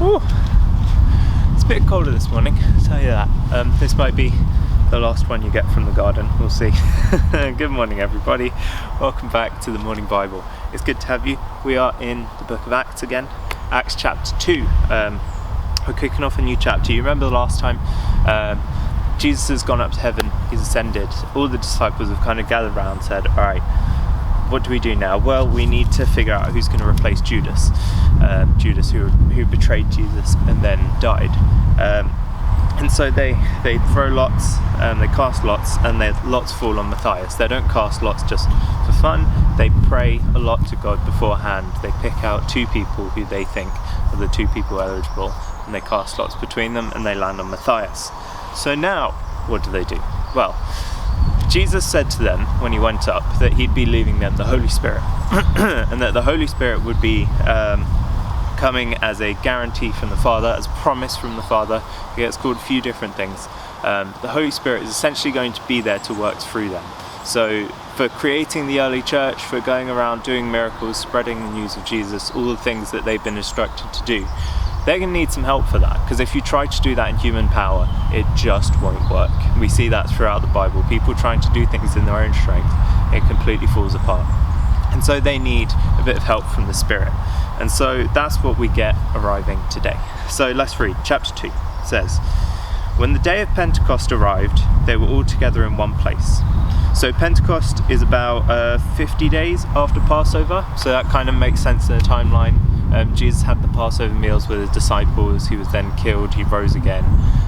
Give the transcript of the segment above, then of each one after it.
Ooh, it's a bit colder this morning, I'll tell you that. This might be the last one you get from the garden, we'll see. Good morning everybody, welcome back to the Morning Bible. It's good to have you. We are in the book of Acts again, Acts chapter 2. We're kicking off a new chapter. You remember the last time Jesus has gone up to heaven, he's ascended. All the disciples have kind of gathered around and said, alright, what do we do now? Well, we need to figure out who's going to replace Judas. Judas who betrayed Jesus and then died. And so they throw lots, they cast lots, and their lots fall on Matthias. They don't cast lots just for fun. They pray a lot to God beforehand. They pick out two people who they think are the two people eligible, and they cast lots between them, and they land on Matthias. So now, what do? Well, Jesus said to them when he went up that he'd be leaving them the Holy Spirit and that the Holy Spirit would be coming as a guarantee from the Father, as a promise from the Father. It gets called a few different things. The Holy Spirit is essentially going to be there to work through them. So for creating the early church, for going around doing miracles, spreading the news of Jesus, all the things that they've been instructed to do, they're going to need some help for that, because if you try to do that in human power, it just won't work. We see that throughout the Bible. People trying to do things in their own strength, it completely falls apart. And so they need a bit of help from the Spirit. And so that's what we get arriving today. So let's read. Chapter 2 says, "When the day of Pentecost arrived, they were all together in one place." So Pentecost is about 50 days after Passover, so that kind of makes sense in the timeline. Jesus had the Passover meals with his disciples. He was then killed, he rose again.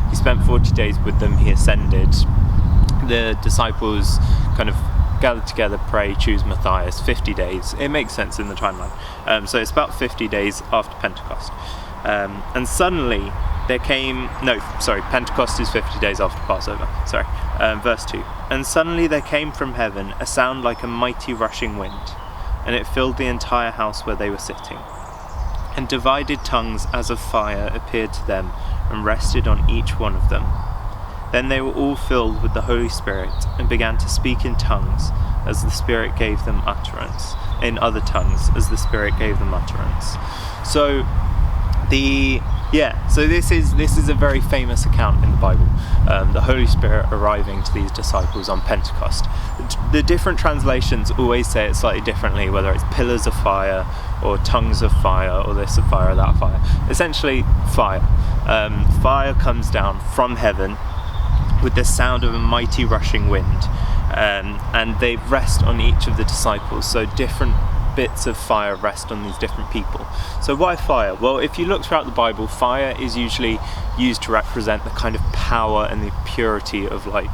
He spent 40 days with them, he ascended. The disciples kind of gathered together, pray, choose Matthias, 50 days. It makes sense in the timeline. So it's about 50 days after Pentecost. And suddenly there came, Pentecost is 50 days after Passover, verse 2. "And suddenly there came from heaven a sound like a mighty rushing wind, and it filled the entire house where they were sitting. And divided tongues as of fire appeared to them and rested on each one of them. Then they were all filled with the Holy Spirit and began to speak in tongues as the Spirit gave them utterance, in other tongues as the Spirit gave them utterance." So this is a very famous account in the Bible, the Holy Spirit arriving to these disciples on Pentecost. The different translations always say it slightly differently, whether it's pillars of fire or tongues of fire or this of fire or that fire. Essentially fire. Fire comes down from heaven with the sound of a mighty rushing wind, and they rest on each of the disciples. So different bits of fire rest on these different people. So why fire? Well, if you look throughout the Bible, fire is usually used to represent the kind of power and the purity of like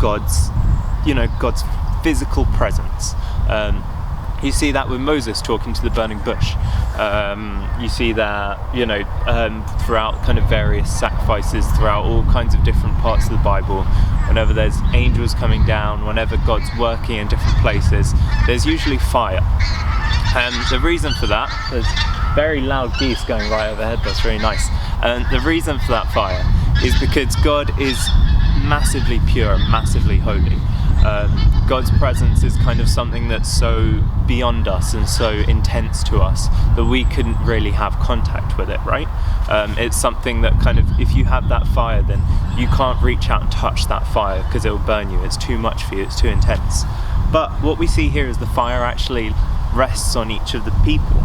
God's physical presence. You see that with Moses talking to the burning bush. You see that, throughout kind of various sacrifices, throughout all kinds of different parts of the Bible. Whenever there's angels coming down, whenever God's working in different places, there's usually fire. And the reason for that, there's very loud geese going right overhead, that's really nice. And the reason for that fire is because God is massively pure, massively holy. God's presence is kind of something that's so beyond us and so intense to us that we couldn't really have contact with it, right? It's something that kind of, if you have that fire, then you can't reach out and touch that fire because it will burn you. It's too much for you, it's too intense. But what we see here is the fire actually rests on each of the people.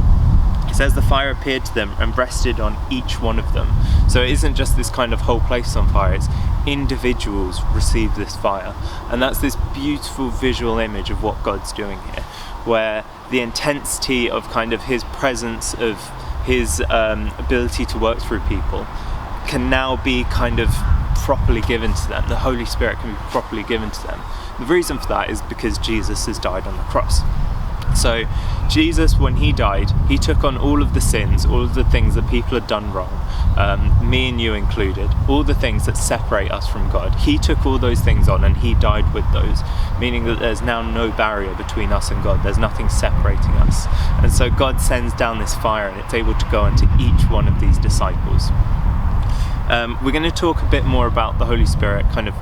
It says the fire appeared to them and rested on each one of them. So it isn't just this kind of whole place on fire, it's individuals receive this fire. And that's this beautiful visual image of what God's doing here, where the intensity of kind of his presence, of his ability to work through people, can now be kind of properly given to them. The Holy Spirit can be properly given to them. The reason for that is because Jesus has died on the cross. So Jesus, when he died, he took on all of the sins, all of the things that people had done wrong, me and you included, all the things that separate us from God. He took all those things on and he died with those, meaning that there's now no barrier between us and God. There's nothing separating us. And so God sends down this fire and it's able to go into each one of these disciples. We're going to talk a bit more about the Holy Spirit kind of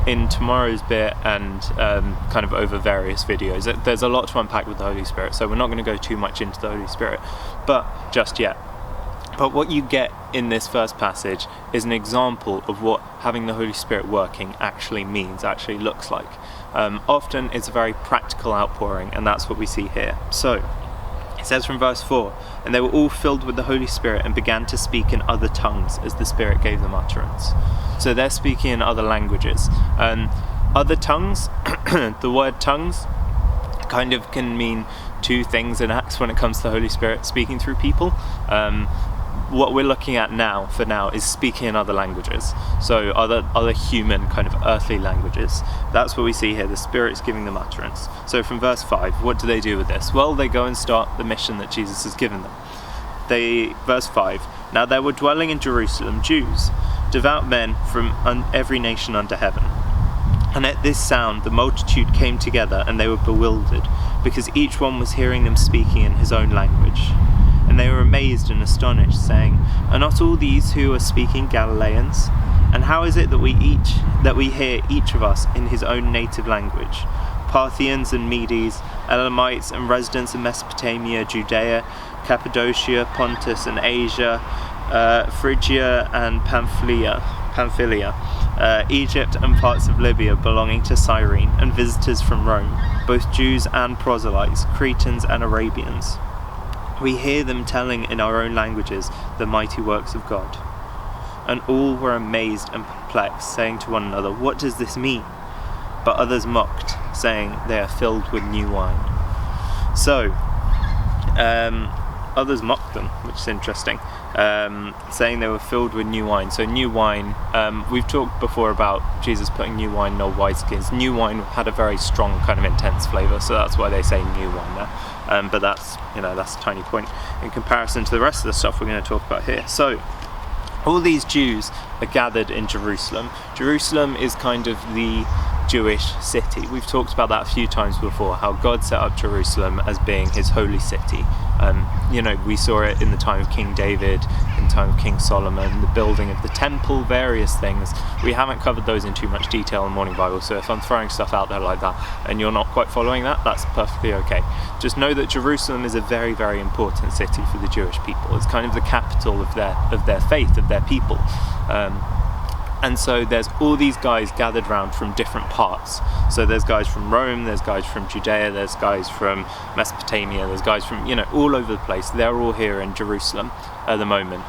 in tomorrow's bit and kind of over various videos. There's a lot to unpack with the Holy Spirit, so we're not going to go too much into the Holy Spirit, but just yet. But what you get in this first passage is an example of what having the Holy Spirit working actually means, actually looks like. Often it's a very practical outpouring, and that's what we see here. So, it says from verse 4, "And they were all filled with the Holy Spirit and began to speak in other tongues as the Spirit gave them utterance." So they're speaking in other languages. Other tongues, the word tongues, kind of can mean two things in Acts when it comes to the Holy Spirit speaking through people. What we're looking at now, for now, is speaking in other languages. So other human, kind of earthly languages. That's what we see here. The Spirit's giving them utterance. So from verse 5, what do they do with this? Well, they go and start the mission that Jesus has given them. Verse 5, "Now there were dwelling in Jerusalem Jews, devout men from every nation under heaven. And at this sound the multitude came together, and they were bewildered, because each one was hearing them speaking in his own language. And they were amazed and astonished, saying, 'Are not all these who are speaking Galileans? And how is it that we hear each of us in his own native language? Parthians and Medes, Elamites and residents of Mesopotamia, Judea, Cappadocia, Pontus and Asia, Phrygia and Pamphylia, Egypt and parts of Libya belonging to Cyrene, and visitors from Rome, both Jews and proselytes, Cretans and Arabians. We hear them telling in our own languages the mighty works of God.' And all were amazed and perplexed, saying to one another, 'What does this mean?' But others mocked, saying, 'They are filled with new wine.'" So, others mocked them, which is interesting, saying they were filled with new wine. So new wine, we've talked before about Jesus putting new wine in old wineskins. New wine had a very strong, kind of intense flavour, so that's why they say new wine there. But that's a tiny point in comparison to the rest of the stuff we're going to talk about here. So, all these Jews are gathered in Jerusalem. Jerusalem is kind of the Jewish city. We've talked about that a few times before, how God set up Jerusalem as being his holy city. We saw it in the time of King David, in the time of King Solomon, the building of the temple, various things. We haven't covered those in too much detail in the Morning Bible, so if I'm throwing stuff out there like that and you're not quite following that, that's perfectly okay. Just know that Jerusalem is a very, very important city for the Jewish people. It's kind of the capital of their faith, of their people. And so there's all these guys gathered around from different parts. So there's guys from Rome, there's guys from Judea, there's guys from Mesopotamia, there's guys from, all over the place. They're all here in Jerusalem at the moment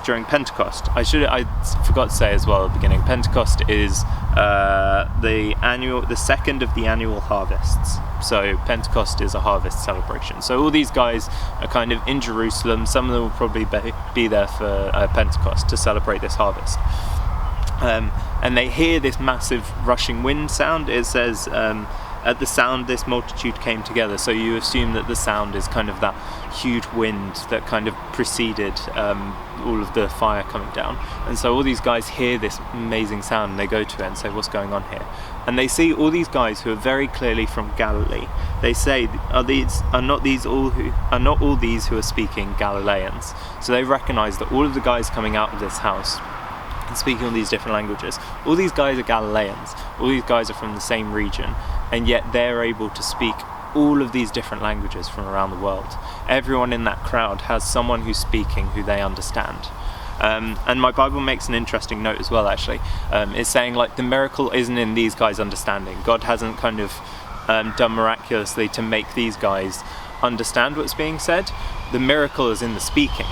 during Pentecost. I forgot to say as well at the beginning, Pentecost is the second of the annual harvests. So Pentecost is a harvest celebration. So all these guys are kind of in Jerusalem. Some of them will probably be there for Pentecost to celebrate this harvest. And they hear this massive rushing wind sound. It says, at the sound this multitude came together. So you assume that the sound is kind of that huge wind that kind of preceded all of the fire coming down. And so all these guys hear this amazing sound, and they go to it and say, "What's going on here?" And they see all these guys who are very clearly from Galilee. They say, are not all these who are speaking Galileans? So they recognize that all of the guys coming out of this house and speaking all these different languages, all these guys are Galileans. All these guys are from the same region, and yet they're able to speak all of these different languages from around the world. Everyone in that crowd has someone who's speaking who they understand. And my Bible makes an interesting note as well, actually. It's saying, the miracle isn't in these guys understanding. God hasn't kind of done miraculously to make these guys understand what's being said. The miracle is in the speaking.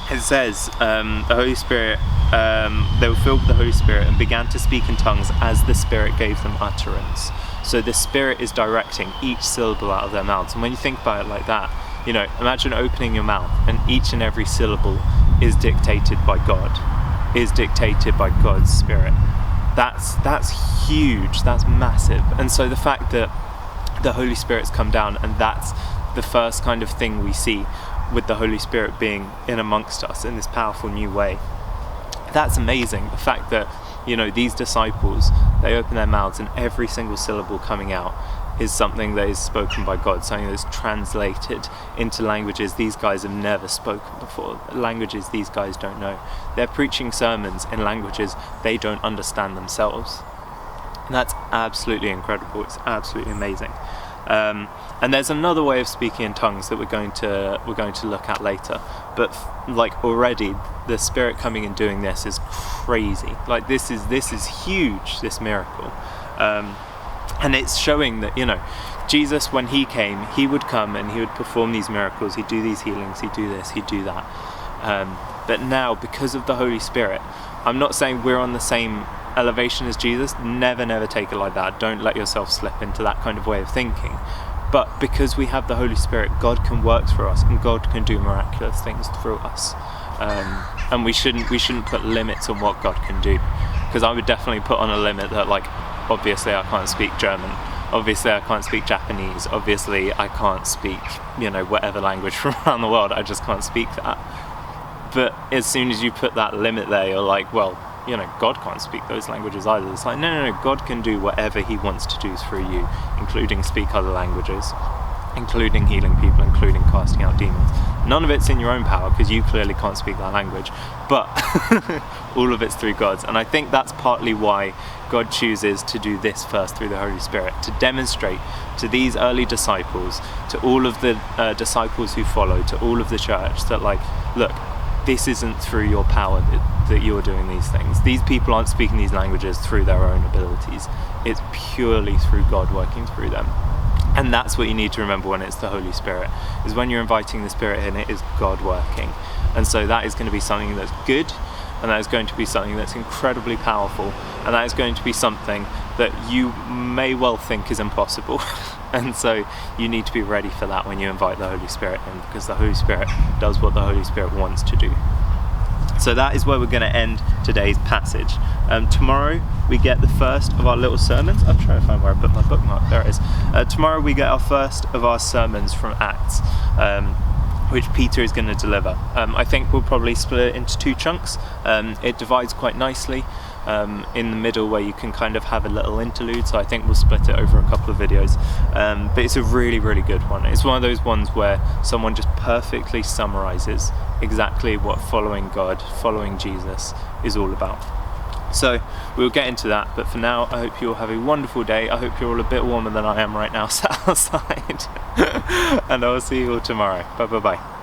It says, the Holy Spirit, they were filled with the Holy Spirit and began to speak in tongues as the Spirit gave them utterance. So the Spirit is directing each syllable out of their mouths. And when you think about it like that, imagine opening your mouth and each and every syllable is dictated by God, is dictated by God's Spirit. That's huge, that's massive. And so the fact that the Holy Spirit's come down, and that's the first kind of thing we see with the Holy Spirit being in amongst us in this powerful new way, that's amazing. The fact that these disciples, they open their mouths and every single syllable coming out is something that is spoken by God, something that's translated into languages these guys have never spoken before, languages these guys don't know. They're preaching sermons in languages they don't understand themselves. And that's absolutely incredible. It's absolutely amazing. And there's another way of speaking in tongues that we're going to look at later. But like already, the Spirit coming and doing this is crazy. Like this is huge. This miracle, and it's showing that Jesus, when he came, he would come and he would perform these miracles. He'd do these healings. He'd do this. He'd do that. But now, because of the Holy Spirit, I'm not saying we're on the same elevation as Jesus. Never take it like that. Don't let yourself slip into that kind of way of thinking. But because we have the Holy Spirit, God can work through us, and God can do miraculous things through us. And we shouldn't put limits on what God can do, because I would definitely put on a limit that, like, obviously I can't speak German, obviously I can't speak Japanese, obviously I can't speak whatever language from around the world. I just can't speak that. But as soon as you put that limit there, you're like, well, God can't speak those languages either. It's like, no, God can do whatever he wants to do through you, including speak other languages, including healing people, including casting out demons. None of it's in your own power, because you clearly can't speak that language, but all of it's through God's. And I think that's partly why God chooses to do this first through the Holy Spirit, to demonstrate to these early disciples, to all of the disciples who follow, to all of the church, that, like, look, this isn't through your power that you're doing these things. These people aren't speaking these languages through their own abilities. It's purely through God working through them. And that's what you need to remember when it's the Holy Spirit, is when you're inviting the Spirit in, it is God working. And so that is going to be something that's good, and that is going to be something that's incredibly powerful, and that is going to be something that you may well think is impossible. And so you need to be ready for that when you invite the Holy Spirit in, because the Holy Spirit does what the Holy Spirit wants to do. So that is where we're going to end today's passage. Tomorrow we get the first of our little sermons. I'm trying to find where I put my bookmark. There it is. Tomorrow we get our first of our sermons from Acts, which Peter is going to deliver. I think we'll probably split it into two chunks. It divides quite nicely in the middle, where you can kind of have a little interlude, so I think we'll split it over a couple of videos. But it's a really good one. It's one of those ones where someone just perfectly summarizes exactly what following God, following Jesus is all about. So we'll get into that, but for now, I hope you all have a wonderful day. I hope you're all a bit warmer than I am right now sat outside. And I will see you all tomorrow. Bye.